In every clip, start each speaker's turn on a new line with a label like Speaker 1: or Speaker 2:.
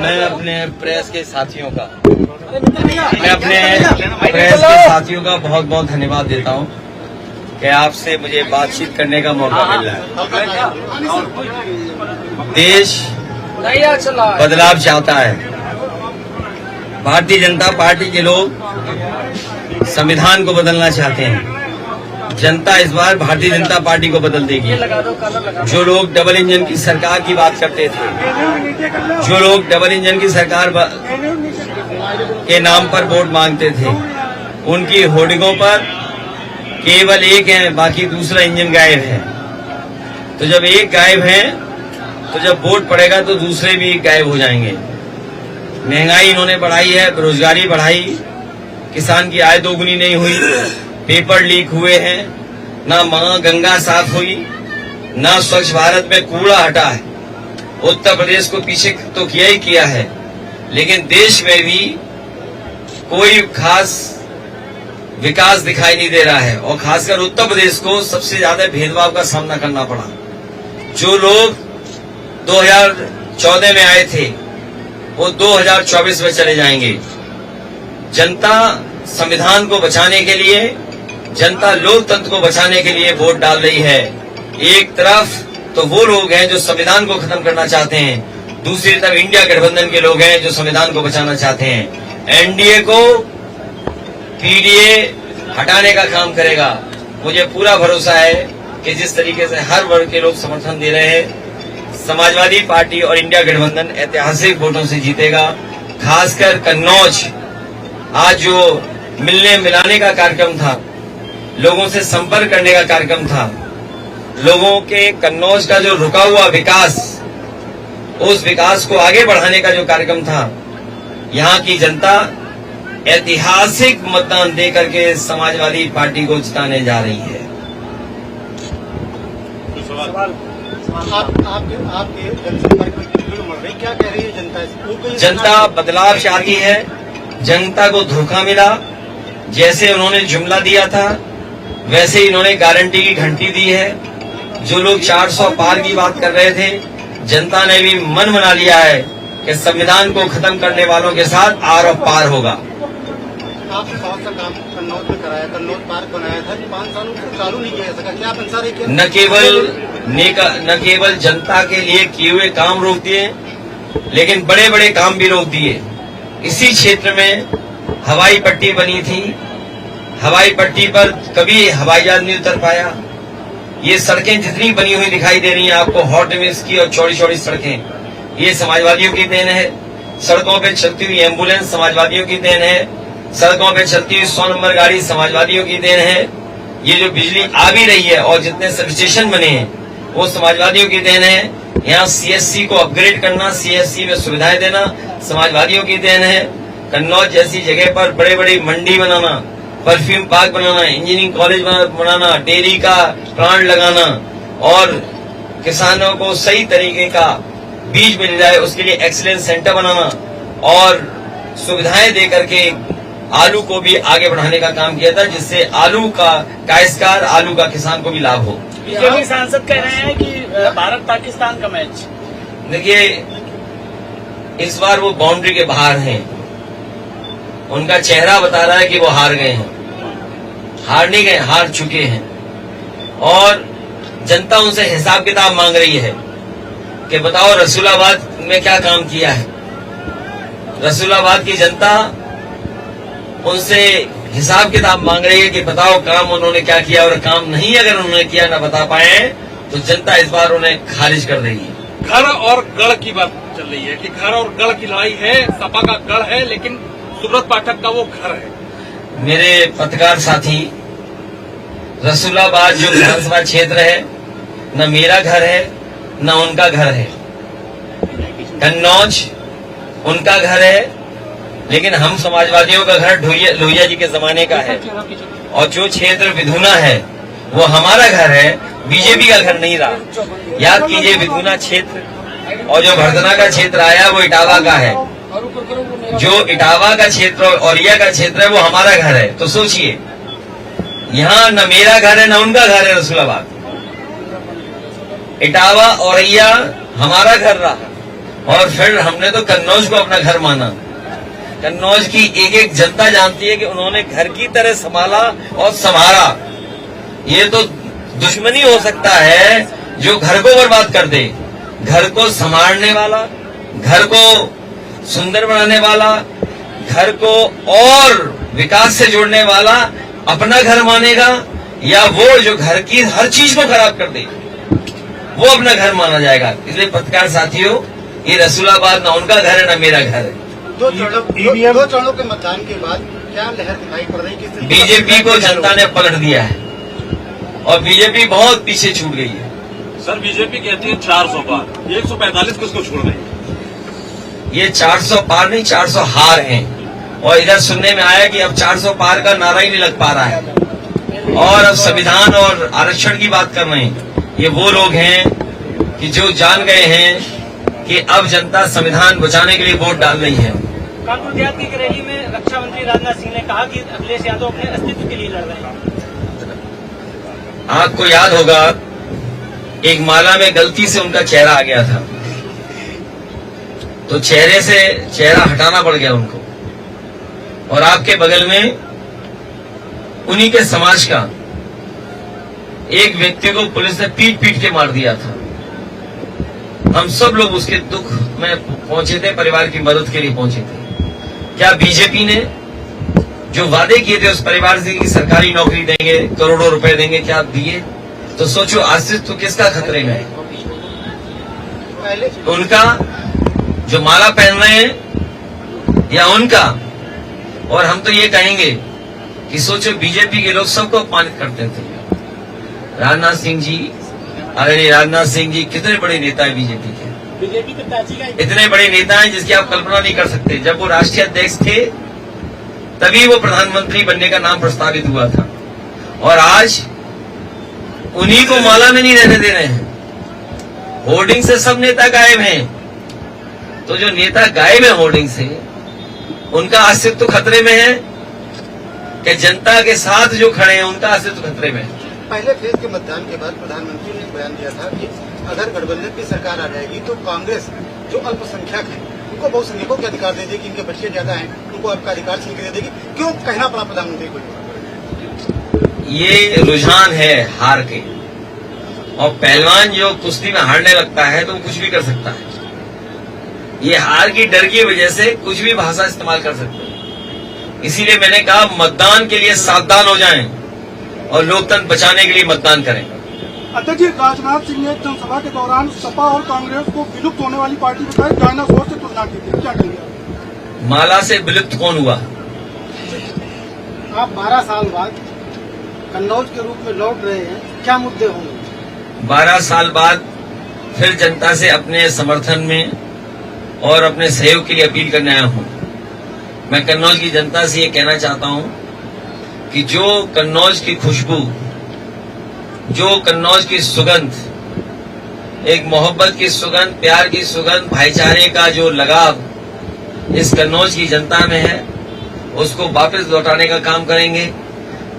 Speaker 1: मैं अपने प्रेस के साथियों का बहुत बहुत धन्यवाद देता हूं कि आपसे मुझे बातचीत करने का मौका मिल रहा है। देश बदलाव चाहता है। भारतीय जनता पार्टी के लोग संविधान को बदलना चाहते हैं। जनता इस बार भारतीय जनता पार्टी को बदल देगी। जो लोग डबल इंजन की सरकार की बात करते थे, जो लोग डबल इंजन की सरकार के नाम पर वोट मांगते थे, उनकी होर्डिंगों पर केवल एक है, बाकी दूसरा इंजन गायब है। तो जब एक गायब है तो जब वोट पड़ेगा तो दूसरे भी गायब हो जाएंगे। महंगाई इन्होंने बढ़ाई है, बेरोजगारी बढ़ाई, किसान की आय दोगुनी नहीं हुई, पेपर लीक हुए हैं, ना मां गंगा साफ हुई, ना स्वच्छ भारत में कूड़ा हटा है। उत्तर प्रदेश को पीछे तो किया ही किया है, लेकिन देश में भी कोई खास विकास दिखाई नहीं दे रहा है। और खासकर उत्तर प्रदेश को सबसे ज्यादा भेदभाव का सामना करना पड़ा। जो लोग 2014 में आए थे वो 2024 में चले जाएंगे। जनता संविधान को बचाने के लिए, जनता लोकतंत्र को बचाने के लिए वोट डाल रही है। एक तरफ तो वो लोग हैं जो संविधान को खत्म करना चाहते हैं, दूसरी तरफ इंडिया गठबंधन के लोग हैं जो संविधान को बचाना चाहते हैं। एनडीए को पीडीए हटाने का काम करेगा। मुझे पूरा भरोसा है कि जिस तरीके से हर वर्ग के लोग समर्थन दे रहे हैं, समाजवादी पार्टी और इंडिया गठबंधन ऐतिहासिक वोटों से जीतेगा। खासकर कन्नौज, आज जो मिलने मिलाने का कार्यक्रम था, लोगों से संपर्क करने का कार्यक्रम था, लोगों के कन्नौज का जो रुका हुआ विकास, उस विकास को आगे बढ़ाने का जो कार्यक्रम था, यहाँ की जनता ऐतिहासिक मतदान दे करके समाजवादी पार्टी को जिताने जा रही है।
Speaker 2: आपके जनसंपर्क में भीड़ बढ़ रही, क्या कह रही है जनता?
Speaker 1: जनता बदलाव चाहती है। जनता को धोखा मिला। जैसे उन्होंने जुमला दिया था वैसे ही इन्होंने गारंटी की घंटी दी है। जो लोग 400 पार की बात कर रहे थे, जनता ने भी मन बना लिया है कि संविधान को खत्म करने वालों के साथ आर और पार होगा।
Speaker 2: आपने बहुत सा काम कन्नौज में कराया, कन्नौज पार्क बनाया था, 5 सालों से चालू नहीं किया सका। क्या पंसा रही?
Speaker 1: न केवल जनता के लिए किए हुए काम रोक दिए, लेकिन बड़े बड़े काम भी रोक दिए। इसी क्षेत्र में हवाई पट्टी बनी थी, हवाई पट्टी पर कभी हवाई जहाज नहीं उतर पाया। ये सड़कें जितनी बनी हुई दिखाई दे रही हैं आपको, हॉट मिक्स की और चौड़ी चौड़ी सड़कें, ये समाजवादियों की देन है। सड़कों पे चलती हुई एम्बुलेंस समाजवादियों की देन है। सड़कों पे चलती हुई 100 नंबर गाड़ी समाजवादियों की देन है। ये जो बिजली आ भी रही है और जितने सब स्टेशन बने हैं वो समाजवादियों की देन है। यहाँ सीएससी को अपग्रेड करना, सीएससी में सुविधाएं देना समाजवादियों की देन है। कन्नौज जैसी जगह पर बड़े बड़ी मंडी बनाना, परफ्यूम पार्क बनाना, इंजीनियरिंग कॉलेज बनाना, डेयरी का प्लांट लगाना और किसानों को सही तरीके का बीज मिल जाए उसके लिए एक्सीलेंस सेंटर बनाना और सुविधाएं दे करके आलू को भी आगे बढ़ाने का काम किया था, जिससे आलू का काश्तकार, आलू का किसान को भी लाभ हो।
Speaker 3: बीजेपी सांसद कह रहे हैं कि भारत पाकिस्तान का मैच।
Speaker 1: देखिए, इस बार वो बाउंड्री के बाहर हैं। उनका चेहरा बता रहा है कि वो हार गए हैं। हार नहीं गए, हार चुके हैं। और जनता उनसे हिसाब किताब मांग रही है कि बताओ रसूलाबाद में क्या काम किया है। रसूलाबाद की जनता उनसे हिसाब किताब मांग रही है कि बताओ काम उन्होंने क्या किया, और काम नहीं अगर उन्होंने किया ना बता पाए तो जनता इस बार उन्हें खारिज कर देगी।
Speaker 3: घर और गढ़ की बात चल रही है कि घर और गढ़ की लड़ाई है, सपा का गढ़ है लेकिन सुब्रत पाठक का वो घर है।
Speaker 1: मेरे पत्रकार साथी, रसूलाबाद जो विधानसभा क्षेत्र है, न मेरा घर है न उनका घर है। कन्नौज उनका घर है, लेकिन हम समाजवादियों का घर लोहिया जी के जमाने का है। और जो क्षेत्र विधुना है वो हमारा घर है, बीजेपी का घर नहीं रहा। याद कीजिए, विधुना क्षेत्र और जो भरतना का क्षेत्र आया वो इटावा का है। जो इटावा का क्षेत्र और औरिया का क्षेत्र है वो हमारा घर है। तो सोचिए, यहाँ न मेरा घर है न उनका घर है। रसूलाबाद, इटावा, औरिया हमारा घर रहा, और फिर हमने तो कन्नौज को अपना घर माना। कन्नौज की एक एक जनता जानती है कि उन्होंने घर की तरह संभाला और संभाला। ये तो दुश्मनी हो सकता है जो घर को बर्बाद कर दे। घर को संभालने वाला, घर को सुंदर बनाने वाला, घर को और विकास से जोड़ने वाला अपना घर मानेगा, या वो जो घर की हर चीज को खराब कर दे वो अपना घर माना जाएगा। इसलिए पत्रकार साथियों, ये रसूलाबाद ना उनका घर है ना मेरा घर है।
Speaker 2: दो चरणों के मतदान के बाद क्या लहर दिखाई पड़ रही है?
Speaker 1: बीजेपी को जनता ने पलट दिया है और बीजेपी बहुत पीछे छूट गई है।
Speaker 3: सर बीजेपी कहती है 400 पार, 145 किसको छोड़ रही है?
Speaker 1: ये 400 पार नहीं, 400 हार हैं। और इधर सुनने में आया कि अब 400 पार का नारा ही नहीं लग पा रहा है और अब संविधान और आरक्षण की बात कर रहे हैं। ये वो लोग हैं कि जो जान गए हैं कि अब जनता संविधान बचाने के लिए वोट डाल रही है।
Speaker 4: कानपुर देहात की रैली में रक्षा मंत्री राजनाथ सिंह ने कहा कि अखिलेश यादव अपने अस्तित्व के लिए लड़ रहे हैं।
Speaker 1: आपको याद होगा एक माला में गलती से उनका चेहरा आ गया था, तो चेहरे से चेहरा हटाना पड़ गया उनको। और आपके बगल में उन्हीं के समाज का एक व्यक्ति को पुलिस ने पीट पीट के मार दिया था। हम सब लोग उसके दुख में पहुंचे थे, परिवार की मदद के लिए पहुंचे थे। क्या बीजेपी ने जो वादे किए थे उस परिवार से कि सरकारी नौकरी देंगे, करोड़ों रुपए देंगे, क्या आप दिए? तो सोचो अस्तित्व किसका खतरे में है? उनका जो माला पहन रहे हैं या उनका? और हम तो ये कहेंगे कि सोचो बीजेपी के लोग सबको अपमानित करते थे। राजनाथ सिंह जी, आदरणीय राजनाथ सिंह जी कितने बड़े नेता है बीजेपी के।
Speaker 4: बीजेपी तो प्राची का
Speaker 1: इतने बड़े नेता हैं जिसकी आप कल्पना नहीं कर सकते। जब वो राष्ट्रीय अध्यक्ष थे तभी वो प्रधानमंत्री बनने का नाम प्रस्तावित हुआ था और आज उन्हीं को माला में नहीं रहने दे रहे हैं। होर्डिंग से सब नेता गायब हैं। तो जो नेता गायब है होर्डिंग से, उनका अस्तित्व खतरे में है कि जनता के साथ जो खड़े हैं उनका अस्तित्व खतरे में है।
Speaker 2: पहले फेज के मतदान के बाद प्रधानमंत्री ने बयान दिया था कि अगर गठबंधन की सरकार आ जाएगी तो कांग्रेस जो अल्पसंख्यक है उनको बहुसंख्यकों के अधिकार दे देगी, इनके बच्चे ज्यादा हैं उनको आपका अधिकार छीन के दे देगी। क्यों कहना पड़ा प्रधानमंत्री को?
Speaker 1: ये रुझान है हार के, और पहलवान जो कुश्ती में हारने लगता है तो वो कुछ भी कर सकता है। ये हार की डर की वजह से कुछ भी भाषा इस्तेमाल कर सकते हैं। इसीलिए मैंने कहा मतदान के लिए सावधान हो जाएं और लोकतंत्र बचाने के लिए मतदान करें।
Speaker 5: अध्यक्ष जी, राजनाथ सिंह ने जनसभा के दौरान सपा और कांग्रेस को विलुप्त होने वाली पार्टी बताई, डायनासोर से तुलना की थी, क्या कहेंगे?
Speaker 1: माला से विलुप्त कौन हुआ?
Speaker 6: आप 12 साल बाद कन्नौज के रूप में लौट रहे हैं, क्या मुद्दे होंगे?
Speaker 1: 12 साल बाद फिर जनता से अपने समर्थन में और अपने सहयोग के लिए अपील करने आया हूं। मैं कन्नौज की जनता से ये कहना चाहता हूं कि जो कन्नौज की खुशबू, जो कन्नौज की सुगंध, एक मोहब्बत की सुगंध, प्यार की सुगंध, भाईचारे का जो लगाव इस कन्नौज की जनता में है, उसको वापस लौटाने का काम करेंगे।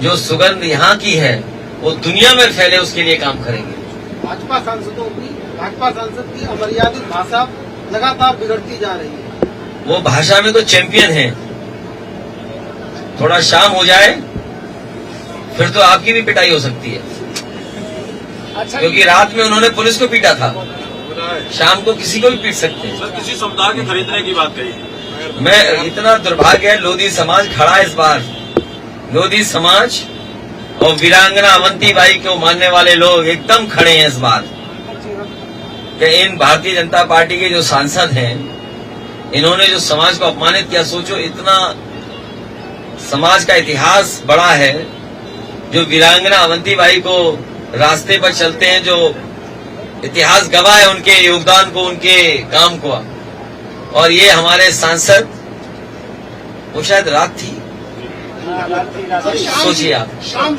Speaker 1: जो सुगंध यहाँ की है वो दुनिया में फैले, उसके लिए काम करेंगे।
Speaker 6: भाजपा सांसद की अमर्यादित भाषा लगातार बिगड़ती जा रही है।
Speaker 1: वो भाषा में तो चैंपियन है। थोड़ा शाम हो जाए फिर तो आपकी भी पिटाई हो सकती है, क्योंकि रात में उन्होंने पुलिस को पीटा था, शाम को किसी को भी पीट सकते हैं।
Speaker 3: सर किसी समुदाय के खरीदने की बात कही।
Speaker 1: मैं इतना दुर्भाग्य है, लोधी समाज खड़ा है इस बार। लोधी समाज और वीरांगना अवंतीबाई को मानने वाले लोग एकदम खड़े हैं इस बार कि इन भारतीय जनता पार्टी के जो सांसद हैं, इन्होंने जो समाज को अपमानित किया। सोचो, इतना समाज का इतिहास बड़ा है, जो वीरांगना अवंतीबाई को रास्ते पर चलते हैं, जो इतिहास गवाह है उनके योगदान को, उनके काम को। और ये हमारे सांसद, वो शायद रात थी, सोचिए आप, शाम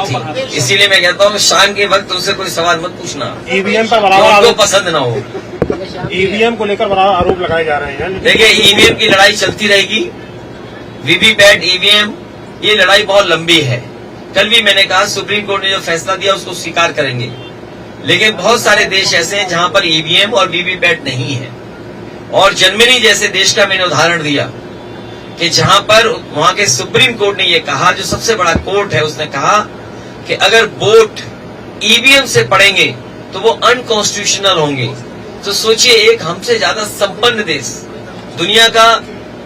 Speaker 1: थी। इसीलिए मैं कहता हूँ शाम के वक्त उनसे कोई सवाल मत पूछना,
Speaker 7: ईवीएम पर
Speaker 1: उनको पसंद ना हो।
Speaker 7: ईवीएम को लेकर बड़ा आरोप लगाए जा रहे हैं।
Speaker 1: देखिए, ईवीएम की लड़ाई चलती रहेगी। वीवीपैट, ईवीएम, ये लड़ाई बहुत लंबी है। कल भी मैंने कहा सुप्रीम कोर्ट ने जो फैसला दिया उसको स्वीकार करेंगे, लेकिन बहुत सारे देश ऐसे हैं जहां पर ईवीएम और वीवीपैट नहीं है। और जर्मनी जैसे देश का मैंने उदाहरण दिया कि जहां पर वहां के सुप्रीम कोर्ट ने यह कहा, जो सबसे बड़ा कोर्ट है, उसने कहा कि अगर वोट ईवीएम से पड़ेंगे तो वो अनकॉन्स्टिट्यूशनल होंगे। तो सोचिए, एक हमसे ज्यादा संपन्न देश, दुनिया का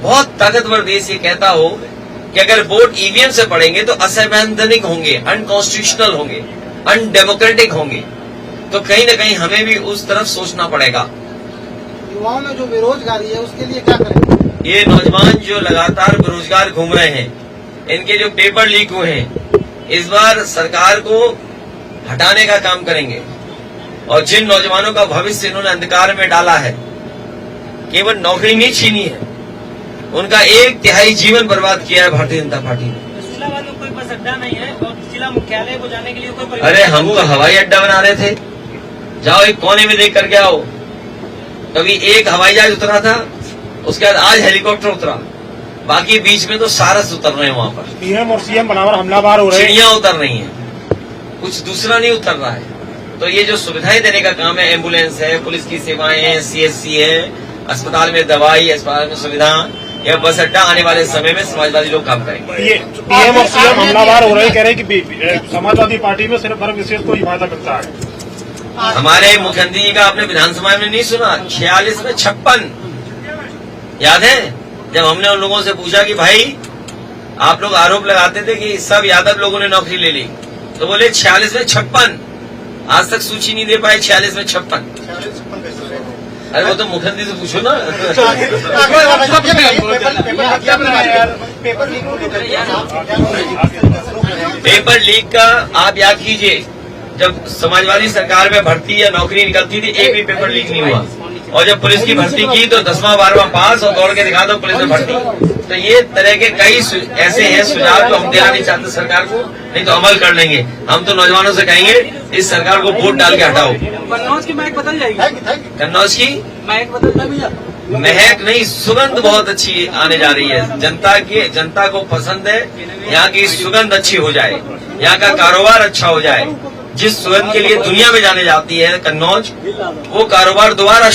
Speaker 1: बहुत ताकतवर देश, ये कहता हो कि अगर वोट ईवीएम से पड़ेंगे तो असंवैधानिक होंगे, अनकॉन्स्टिट्यूशनल होंगे, अनडेमोक्रेटिक होंगे। तो कहीं न कहीं हमें भी उस तरफ सोचना पड़ेगा।
Speaker 6: युवाओं में जो बेरोजगारी है उसके लिए क्या करेंगे?
Speaker 1: ये नौजवान जो लगातार बेरोजगार घूम रहे हैं, इनके जो पेपर लीक हुए हैं, इस बार सरकार को हटाने का काम करेंगे। और जिन नौजवानों का भविष्य इन्होंने अंधकार में डाला है, केवल नौकरी नहीं छीनी है, उनका 1/3 जीवन बर्बाद किया है भारतीय जनता पार्टी ने।
Speaker 4: इस्लामाबाद में कोई बस अड्डा नहीं है और जिला मुख्यालय को जाने के लिए कोई
Speaker 1: अरे हम तो हवाई अड्डा बना रहे थे, जाओ एक कोने में देख करके आओ। कभी एक हवाई जहाज उतरा था, उसके बाद आज हेलीकॉप्टर उतरा, बाकी बीच में तो सारस उतर रहे हैं वहां पर।
Speaker 7: पीएम और सीएम बनावर हमलावर हो रहे हैं।
Speaker 1: चिड़िया उतर रही हैं, कुछ दूसरा नहीं उतर रहा है। तो ये जो सुविधाएं देने का काम है, एम्बुलेंस है, पुलिस की सेवाएं हैं, सीएससी है, अस्पताल में दवाई, अस्पताल में सुविधा, यह बस अड्डा आने वाले समय में समाजवादी लोग काम करेंगे।
Speaker 7: ये पीएम और सीएम हमलावर हो रहे हैं, कह रहे हैं कि समाजवादी पार्टी में सिर्फ वर्ग विशेष को ही फायदा मिलता है।
Speaker 1: हमारे मुख्यमंत्री जी का आपने विधानसभा में नहीं सुना, 46 में 56, याद है? जब हमने उन लोगों से पूछा कि भाई आप लोग आरोप लगाते थे कि सब यादव लोगों ने नौकरी ले ली, तो बोले 46 में 56। आज तक सूची नहीं दे पाए 46 में 56। अरे वो तो मुख्यमंत्री से पूछो ना। पेपर लीक का आप याद कीजिए, जब समाजवादी सरकार में भर्ती या नौकरी निकलती थी, एक भी पेपर लीक नहीं हुआ। और जब पुलिस की भर्ती की तो 10वां 12वां पास, और दौड़ के दिखा दो पुलिस में भर्ती। तो ये तरह के कई ऐसे हैं सुझाव जो हम देना नहीं चाहते सरकार को, नहीं तो अमल कर लेंगे। हम तो नौजवानों से कहेंगे इस सरकार को वोट डाल के हटाओ।
Speaker 4: कन्नौज की महक बदल जाएगी।
Speaker 1: कन्नौज की
Speaker 4: महक बदल जाएगी।
Speaker 1: महक नहीं, सुगंध बहुत अच्छी आने जा रही है। जनता को पसंद है यहाँ की सुगंध अच्छी हो जाए, यहाँ का कारोबार अच्छा हो जाए। जिस सुगंध के लिए दुनिया में जाने जाती है कन्नौज, वो कारोबार दोबारा